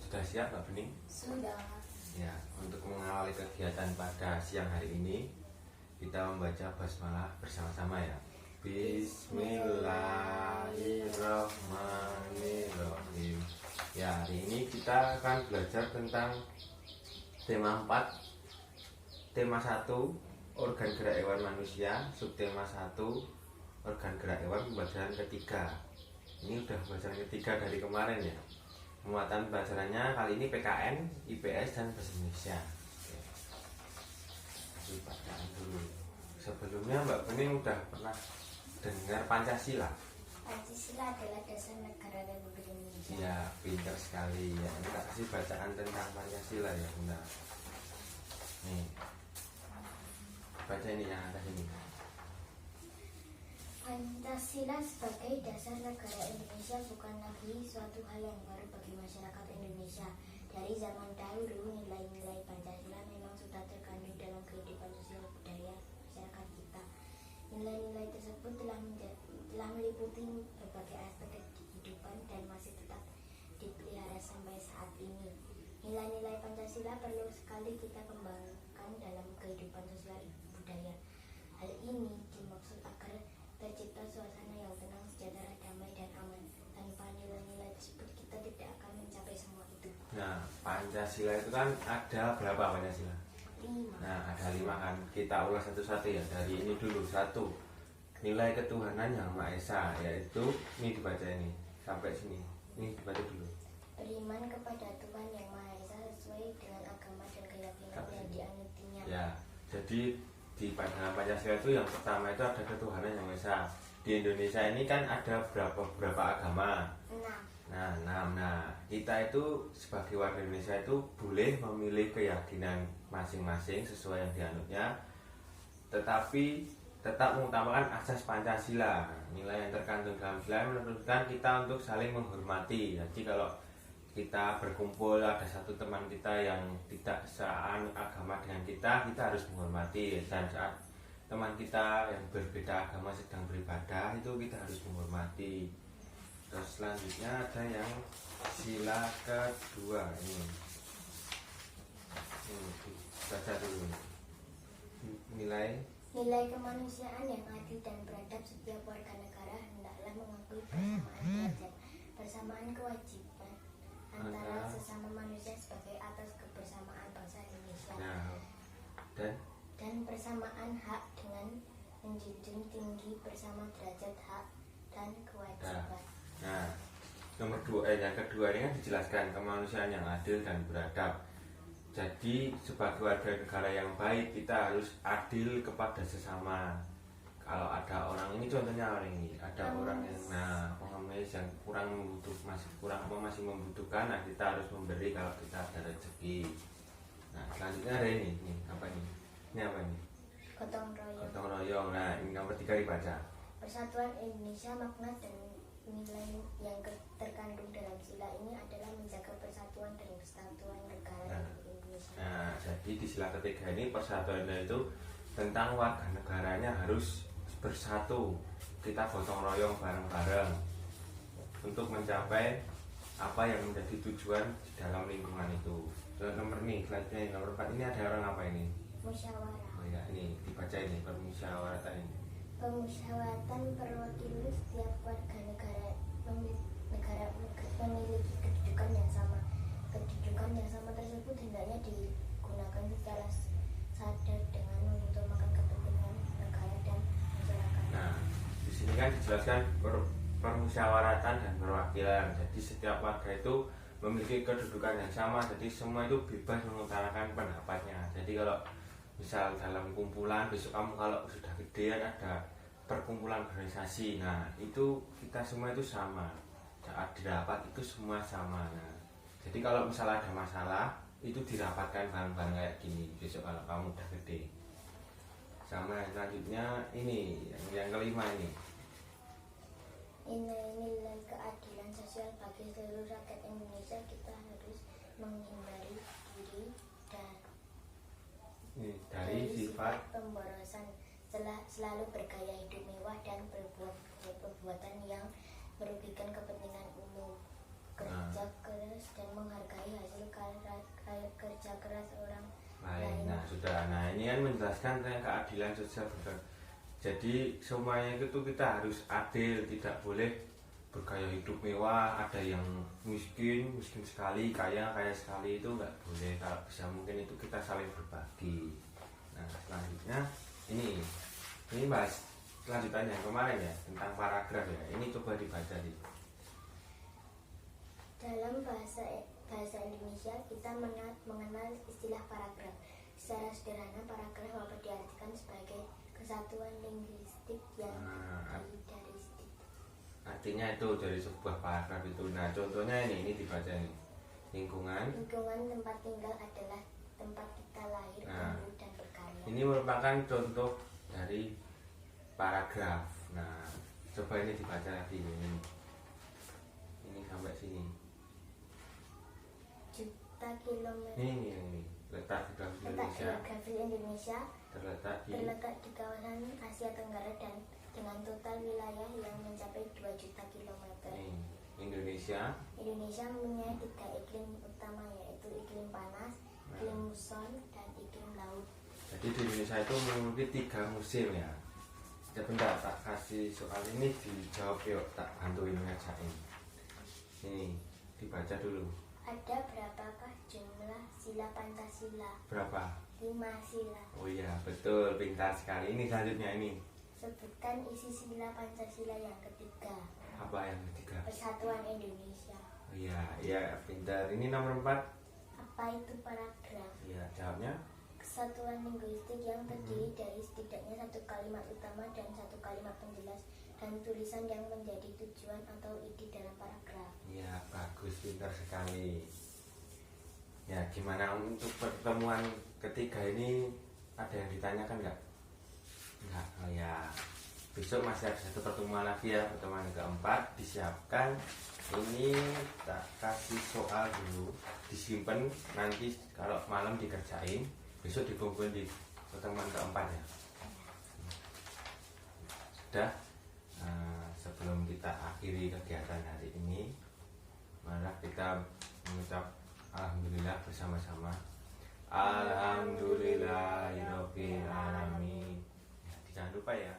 Sudah siap Mbak Bening? Sudah. Ya, untuk mengawali kegiatan pada siang hari ini, kita membaca basmalah bersama-sama ya. Bismillahirrahmanirrahim. Ya, hari ini kita akan belajar tentang tema 4, tema 1, organ gerak hewan manusia, subtema 1, organ gerak hewan, pembelajaran ketiga. Ini udah pembelajaran ketiga dari kemarin ya. Muatan pelajarannya kali ini PKN, IPS, dan Bahasa Indonesia. Bacaan dulu. Sebelumnya Mbak Bening udah pernah dengar Pancasila? Pancasila adalah dasar negara Republik Indonesia. Ya, pintar sekali ya. Ini tak kasih bacaan tentang Pancasila ya Bunda. Nih, baca ini yang atas ini. Pancasila sebagai dasar negara Indonesia bukan lagi suatu hal yang baru bagi masyarakat Indonesia. Dari zaman dahulu, nilai-nilai Pancasila memang sudah terkandung dalam kehidupan sosial budaya masyarakat kita. Nilai-nilai tersebut telah meliputi berbagai aspek kehidupan dan masih tetap dipelihara sampai saat ini. Nilai-nilai Pancasila perlu sekali kita kembangkan dalam kehidupan sosial budaya. Hal ini dimaksud agar tercipta suasana yang tenang, sejahtera, damai, dan aman. Tanpa nilai-nilai tersebut kita tidak akan mencapai semua itu. Nah, Pancasila itu kan ada berapa Pancasila? 5. Nah, ada 5 kan. Kita ulas satu-satu ya. Dari ini dulu. 1, nilai ketuhanan yang Maha Esa, yaitu ini dibaca ini sampai sini. Ini dibaca dulu. Beriman kepada Tuhan yang Maha Esa sesuai dengan agama dan keyakinan yang dianutinya. Ya, jadi di Pancasila itu yang pertama itu ada ketuhanan yang Maha Esa. Di Indonesia ini kan ada berapa agama? 6. Nah, kita itu sebagai warga Indonesia itu boleh memilih keyakinan masing-masing sesuai yang dianutnya, tetapi tetap mengutamakan asas Pancasila. Nilai yang terkandung dalam sila menentukan kita untuk saling menghormati. Jadi kalau kita berkumpul ada satu teman kita yang tidak seanut agama dengan kita harus menghormati. Dan saat teman kita yang berbeda agama sedang beribadah, itu kita harus menghormati. Terus selanjutnya ada yang sila kedua ini baca dulu. Nilai Kemanusiaan yang adil dan beradab. Setiap warga negara hendaklah mengakui persamaan derajat, persamaan kewajiban antara sesama manusia sebagai atas kebersamaan bangsa Indonesia. Dan persamaan hak dengan menjunjung tinggi bersama derajat hak dan kewajiban. Nah, yang kedua ini kan dijelaskan kemanusiaan yang adil dan beradab. Jadi sebagai warga negara yang baik kita harus adil kepada sesama. Kalau ada orang ini, contohnya orang ini, ada orang yang pengemis yang masih membutuhkan, nah kita harus memberi kalau kita ada rezeki. Nah, selanjutnya ada ini apa ini? Ini apa ini? Gotong royong. Gotong royong. Nah, ini nomor 3 dibaca. Persatuan Indonesia, makna dan nilai yang terkandung dalam sila ini adalah menjaga persatuan dan kesatuan negara Indonesia. Nah, jadi di sila ketiga ini persatuan itu tentang warga negaranya harus bersatu. Kita gotong royong bareng-bareng untuk mencapai apa yang menjadi tujuan di dalam lingkungan itu. Selanjutnya nomor 4 ini ada orang apa ini? Musyawarah. Oh ya, ini dibaca ini permusyawaratan ini. Pemusyawaratan perwakilan setiap warga negara memiliki kedudukan yang sama. Kedudukan yang sama tersebut hendaknya digunakan secara sadar dengan mengutamakan kepentingan negara dan masyarakat. Nah, di sini kan dijelaskan permusyawaratan dan perwakilan. Jadi setiap warga itu memiliki kedudukan yang sama. Jadi semua itu bebas mengutarakan pendapatnya. Jadi kalau misal dalam kumpulan, besok kamu kalau sudah gede ada perkumpulan organisasi, nah itu kita semua itu sama. Saat dirapat itu semua sama. Nah, jadi kalau misal ada masalah itu dirapatkan bareng-bareng kayak gini. Besok kalau kamu udah gede. Sama selanjutnya ini yang kelima ini. Nilai keadilan sosial bagi seluruh rakyat Indonesia. Kita harus menghindari diri dari sifat pemborosan, selalu bergaya hidup mewah dan perbuatan yang merugikan kepentingan umum. Kerja keras dan menghargai kerja keras orang lain. lain. Nah sudah, nah ini kan menjelaskan tentang keadilan sosial bergerak. Jadi semuanya itu kita harus adil, tidak boleh bergaya hidup mewah, ada yang miskin sekali, kaya sekali, itu nggak boleh. Kalau bisa mungkin itu kita saling berbagi. Nah selanjutnya ini bahas lanjutannya kemarin ya, tentang paragraf ya. Ini coba dibaca nih. Dalam bahasa Indonesia kita mengenal istilah paragraf. Secara sederhana, paragraf dapat diartikan sebagai kesatuan linguistik yang dari Artinya itu dari sebuah paragraf itu. Nah contohnya ini dibaca nih. Lingkungan tempat tinggal adalah tempat kita lahir, tumbuh, dan berkarya. Ini merupakan contoh dari paragraf. Nah coba ini dibaca lagi ini sampai sini. Juta kilometer. Ini letak geografis Indonesia terletak di kawasan Asia Tenggara dan dengan total wilayah yang mencapai 2 juta kilometer. Indonesia mempunyai 3 iklim utama, yaitu iklim panas, iklim muson, dan iklim laut. Jadi di Indonesia itu memiliki 3 musim ya. Sebentar tak kasih soal ini dijawab yuk, tak bantuin ngerjain. Ini dibaca dulu. Ada berapakah jumlah sila Pancasila? Berapa? 5 sila. Oh iya betul, pintar sekali. Ini selanjutnya ini. Sebutkan isi sila Pancasila yang ketiga. Apa yang ketiga? Persatuan Indonesia. Oh iya pintar. Ini nomor 4. Apa itu paragraf? Iya, jawabnya. Kesatuan linguistik yang terdiri dari setidaknya 1 kalimat utama dan 1 kalimat penjelas dan tulisan yang menjadi tujuan atau ide dalam paragraf. Iya, bagus, pintar sekali. Ya, gimana untuk pertemuan ketiga ini, ada yang ditanyakan nggak? Enggak, oh ya. Besok masih ada satu pertemuan lagi ya, pertemuan keempat, disiapkan. Ini tak kasih soal dulu, disimpan, nanti kalau malam dikerjain, besok dikumpulin di pertemuan keempat ya. Sudah. Sebelum kita akhiri kegiatan hari ini, mari kita mengucap alhamdulillah bersama-sama. Alhamdulillahirabbil alamin. Jangan lupa ya.